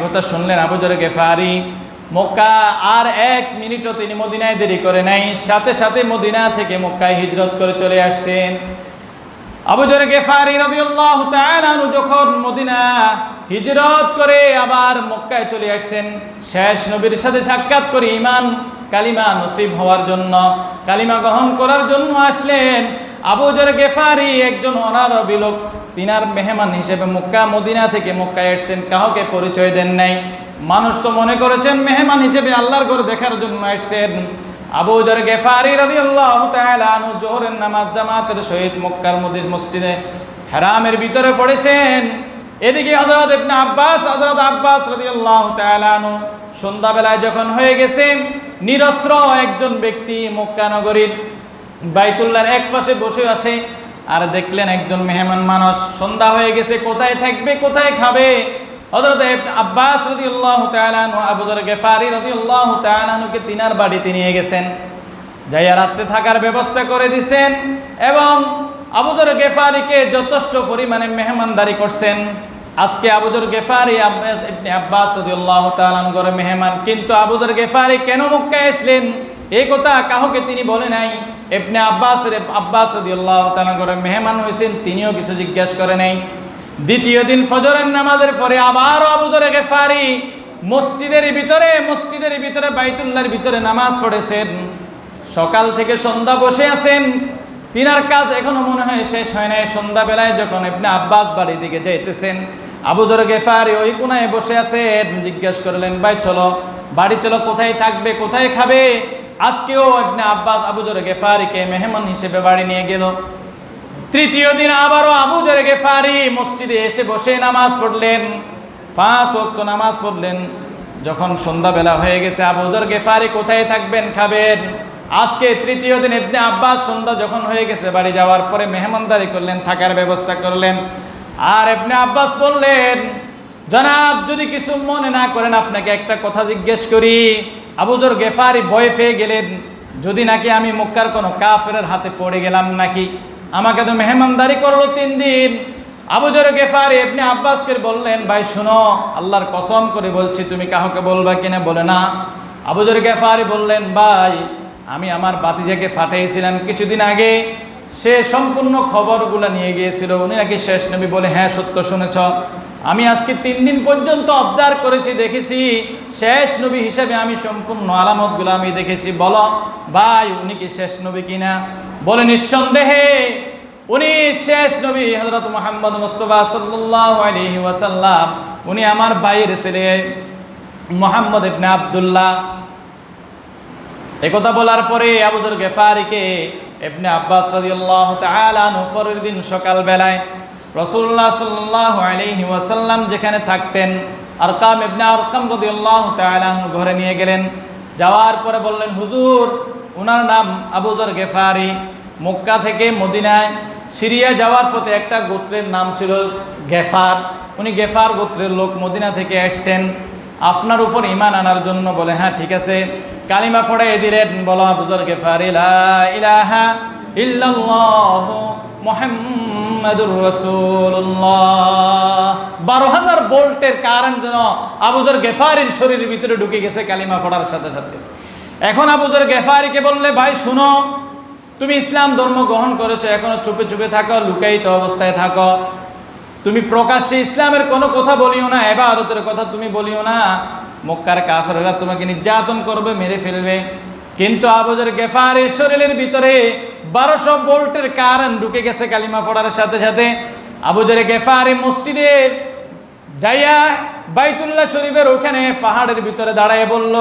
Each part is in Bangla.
কথা শুনলেন আবু যর গিফারি। মক্কা আর এক মিনিটও তিনি মদিনায় দেরি করে নাই, সাথে সাথে মদিনা থেকে মক্কায় হিজরত করে চলে আসছেন। আবু যর গিফারি রাদিয়াল্লাহু তাআলা আনহু যখন মদিনা হিজরত করে আবার মক্কায় চলে আসছেন, শেষ নবীর সাথে সাক্ষাৎ করে ঈমান কালিমা নসিব হওয়ার জন্য, কালিমা গ্রহণ করার জন্য আসলেন। আবু যর গিফারি একজন অনারবি লোক, তিনার মেহমান হিসেবে মক্কা মদিনা থেকে মক্কায় আসছেন, কাউকে পরিচয় দেন নাই। মানুষ তো মনে করেছেন মেহমান হিসেবে আল্লাহর ঘর দেখার জন্য আসছেন। আবু যর গিফারি রাদিয়াল্লাহু তাআলা আনহু জোহরের নামাজ জামাতের সহিত মক্কার মসজিদে হারামের ভিতরে পড়েছেন। এদিকে হযরত আব্বাস রাদিয়াল্লাহু তাআলা আনহু সন্ধ্যাবেলায় যখন হয়ে গেছে, নিরস্ত্র একজন ব্যক্তি মক্কা নগরীর বাইতুল্লাহর এক পাশে বসে আসে, আর দেখলেন একজন মেহমান মানুষ, সন্ধ্যা হয়ে গেছে, কোথায় থাকবে কোথায় খাবে। হযরত আব্বাস রাদিয়াল্লাহু তাআলা আনহু আবু যর গিফারি রাদিয়াল্লাহু তাআলা আনহুকে তিনার বাড়িতে নিয়ে গেছেন, যাইয়া রাতে থাকার ব্যবস্থা করে দিয়েছেন এবং আবু যর গিফারিকে যথেষ্ট পরিমাণে মেহমানদারি করছেন। আজকে আবু যর গিফারি আব্বাস রাদিয়াল্লাহু তাআলা আনহুর মেহমান, কিন্তু আবু যর গিফারি কেন মক্কায় আসলেন এই কথা কাউকে তিনি বলে নাই। আব্বাস রাদিয়াল্লাহু তাআলা আনহুর মেহমান হয়েছেন, তিনিও কিছু জিজ্ঞাসা করে নাই। দ্বিতীয় দিন ফজরের নামাজের পরে আবারও আবু যর গিফারি মসজিদের ভিতরে বাইতুল্লাহর ভিতরে নামাজ পড়েছেন। সকাল থেকে সন্ধ্যা বসে আছেন, তিনার কাজ এখনো মনে হয় শেষ হয় নাই। সন্ধ্যাবেলায় যখন ইবনে আব্বাস বাড়ি দিকে যাইতেছেন, আবু যর গিফারি ওই কোনায় বসে আছেন। জিজ্ঞেস করলেন, ভাই চলো বাড়ি চলো, কোথায় থাকবে কোথায় খাবে। আজকেও ইবনে আব্বাস আবু যর গিফারিকে মেহমান হিসেবে বাড়ি নিয়ে গেল। তৃতীয় দিন আবারও আবু যর গিফারি মসজিদে এসে বসে নামাজ পড়লেন, 5 ওয়াক্ত নামাজ পড়লেন। যখন সন্ধ্যাবেলা হয়ে গেছে, আবু যর গিফারি কোথায় থাকবেন খাবেন। আজকে তৃতীয় দিন ইবনে আব্বাস সন্ধ্যা যখন হয়ে গেছে বাড়ি যাওয়ার পরে মেহমানদারি করলেন, থাকার ব্যবস্থা করলেন। আর ইবনে আব্বাস বললেন, জনাব যদি কিছু মনে না করেন আপনাকে একটা কথা জিজ্ঞেস করি। আবু যর গিফারি ভয় পেয়ে গেলেন, যদি নাকি আমি মক্কার কোনো কাফেরের হাতে পড়ে গেলাম নাকি, আমাকে তো মেহমানদারি করলো 3 দিন। আবু যর গিফারি ইবনে আব্বাসকে বললেন, ভাই শুনো, আল্লাহর কসম করে বলছি তুমি কাউকে বলবা কিনা। বলে না। আবু যর গিফারি বললেন, ভাই আমি আমার ভাতিজাকে পাঠিয়েছিলাম কিছুদিন আগে, সে সম্পূর্ণ খবরগুলো নিয়ে গিয়েছিল, উনি নাকি শেষ নবী। বলে হ্যাঁ সত্য শুনেছ, আমি আজকে 3 দিন পর্যন্ত অবজার্ভ করেছি, দেখেছি শেষ নবী হিসেবে আমি সম্পূর্ণ আলামতগুলো আমি দেখেছি। বলো ভাই উনি কি শেষ নবী কিনা। বলে নিঃসন্দেহে উনি শেষ নবী হযরত মুহাম্মদ মুস্তাফা সাল্লাল্লাহু আলাইহি ওয়াসাল্লাম, উনি আমার ভাইয়ের ছেলে মুহাম্মদ ইবনে আব্দুল্লাহ। একথা বলার পরে আবু যর গিফারিকে ইবনে আব্বাস রাদিয়াল্লাহু তাআলা আনহু পরের দিন সকালবেলায় রাসূলুল্লাহ সাল্লাল্লাহু আলাইহি ওয়াসাল্লাম যেখানে থাকতেন, আরকাম ইবনে আরকাম রাদিয়াল্লাহু তাআলা আনহু ঘরে নিয়ে গেলেন। যাওয়ার পরে বললেন, হুজুর ওনার নাম আবু যর গিফারি, মক্কা থেকে মদিনায় সিরিয়া যাওয়ার পথে একটা গোত্রের নাম ছিল গেফার, উনি গেফার গোত্রের লোক, মদিনা থেকে আসছেন আপনার উপর ঈমান আনার জন্য। বলে হ্যাঁ ঠিক আছে, কালিমা পড়ে দিলেন। বলো আবু যর গিফারি লা ইলাহা ইল্লাল্লাহু মুহাম্মাদুর রাসূলুল্লাহ। 12,000 ভোল্টের কারেন্ট যেন আবু যর গিফারির শরীরের ভিতরে ঢুকে গেছে কালিমা পড়ার সাথে সাথে। এখন আবু যর গিফারিকে বললে, ভাই শুনো, তুমি ইসলাম ধর্ম গ্রহণ করেছো, এখনো চুপে চুপে থাকো, লুকায়িত অবস্থায় থাকো, তুমি প্রকাশ্যে ইসলামের কোনো কথা বলিও না, ইবাদতের কথা তুমি বলিও না, মক্কার কাফেররা তোমাকে নির্যাতন করবে, মেরে ফেলবে। কিন্তু আবু যর গিফারির শরীরের ভিতরে 1200 ভোল্টের কারেন্ট ঢুকে গেছে কালিমা পড়ার সাথে সাথে। আবু যর গিফারি মসজিদে যাইয়া বাইতুল্লাহ শরীফের ওখানে পাহাড়ের ভিতরে দাঁড়ায় বলল,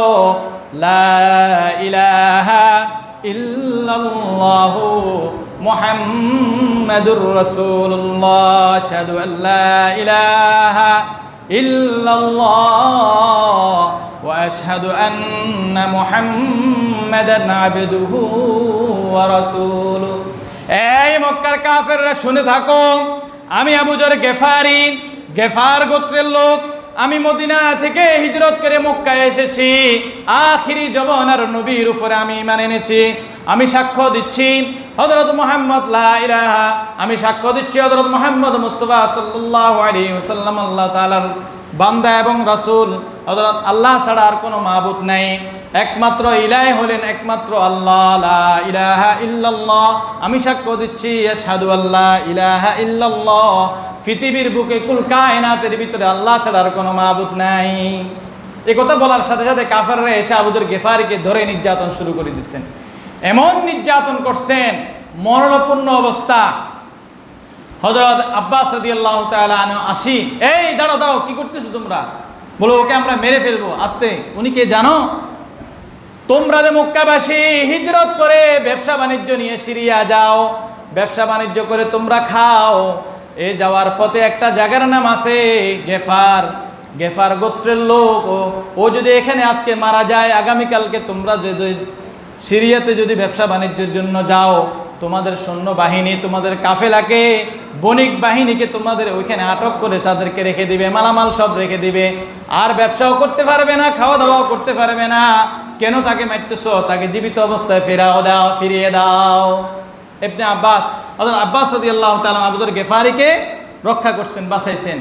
লা ইলাহা ইল্লাল্লাহু মুহাম্মাদুর রাসূলুল্লাহ, আশহাদু আল্লা ইলাহা ইল্লাল্লাহ ওয়া আশহাদু আন্না মুহাম্মাদান আবদুহু ওয়া রাসূলুহু। এই মক্কার কাফেররা শুনে থাকো, আমি আবু যর গিফারি, গেফার গোত্রের লোক, আমি মদিনা থেকে হিজরত করে মক্কায় এসেছি, আখিরি জমানার নবীর উপরে আমি ঈমান এনেছি। আমি সাক্ষ্য দিচ্ছি হযরত মুহাম্মদ লা ইলাহা, আমি সাক্ষ্য দিচ্ছি হযরত মুহাম্মদ মুস্তাফা সাল্লাল্লাহু আলাইহি ওয়াসাল্লাম আল্লাহ তাআলার বান্দা এবং রাসূল, হযরত আল্লাহ ছাড়া আর কোনো মাবুদ নাই, একমাত্র ইলাহ হলেন একমাত্র আল্লাহ, লা ইলাহা ইল্লাল্লাহ। আমি সাক্ষ্য দিচ্ছি আশহাদু আল্লা ইলাহা ইল্লাল্লাহ, পৃথিবীর বুকে কুল কায়নাতের ভিতরে আল্লাহ ছাড়া আর কোনো মাবুদ নাই। এই কথা বলার সাথে সাথে কাফেররা এসে আবু যর গিফারিকে ধরে নির্যাতন শুরু করে দিচ্ছেন। এমন নির্যাতন করছেন, মরণপূর্ণ অবস্থা। হযরত আব্বাস রাদিয়াল্লাহু তাআলা আনহু আসি, এই দাঁড়াও দাঁড়াও, কি করতেছো তোমরা? বলো ওকে আমরা মেরে ফেলবো। আস্তে, উনি কে জানো? তোমরা যে মক্কাবাসী হিজরত করে ব্যবসা বাণিজ্য নিয়ে সিরিয়া যাও, ব্যবসা বাণিজ্য করে তোমরা খাও, এ যাওয়ার পথে একটা জায়গার নাম আছে গেফার, গেফার গোত্রের লোক। ও যদি এখানে আজকে মারা যায়, আগামীকালকে তোমরা যদি সিরিয়াতে যদি ব্যবসা বাণিজ্যের জন্য যাও, তোমাদের সৈন্যবাহিনী, তোমাদের কাফেলাকে, বণিক বাহিনীকে তোমাদের ওইখানে আটক করে তাদেরকে রেখে দিবে, মালামাল সব রেখে দিবে, আর ব্যবসাও করতে পারবে না, খাওয়া দাওয়াও করতে পারবে না। কেন তাকে মারতেছো? তাকে জীবিত অবস্থায় ফিরিয়ে দাও। ইবনে আব্বাস, হযরত আব্বাস রাদিয়াল্লাহু তাআলা আবু যর গিফারিকে রক্ষা করছেন, বাঁচাইছেন।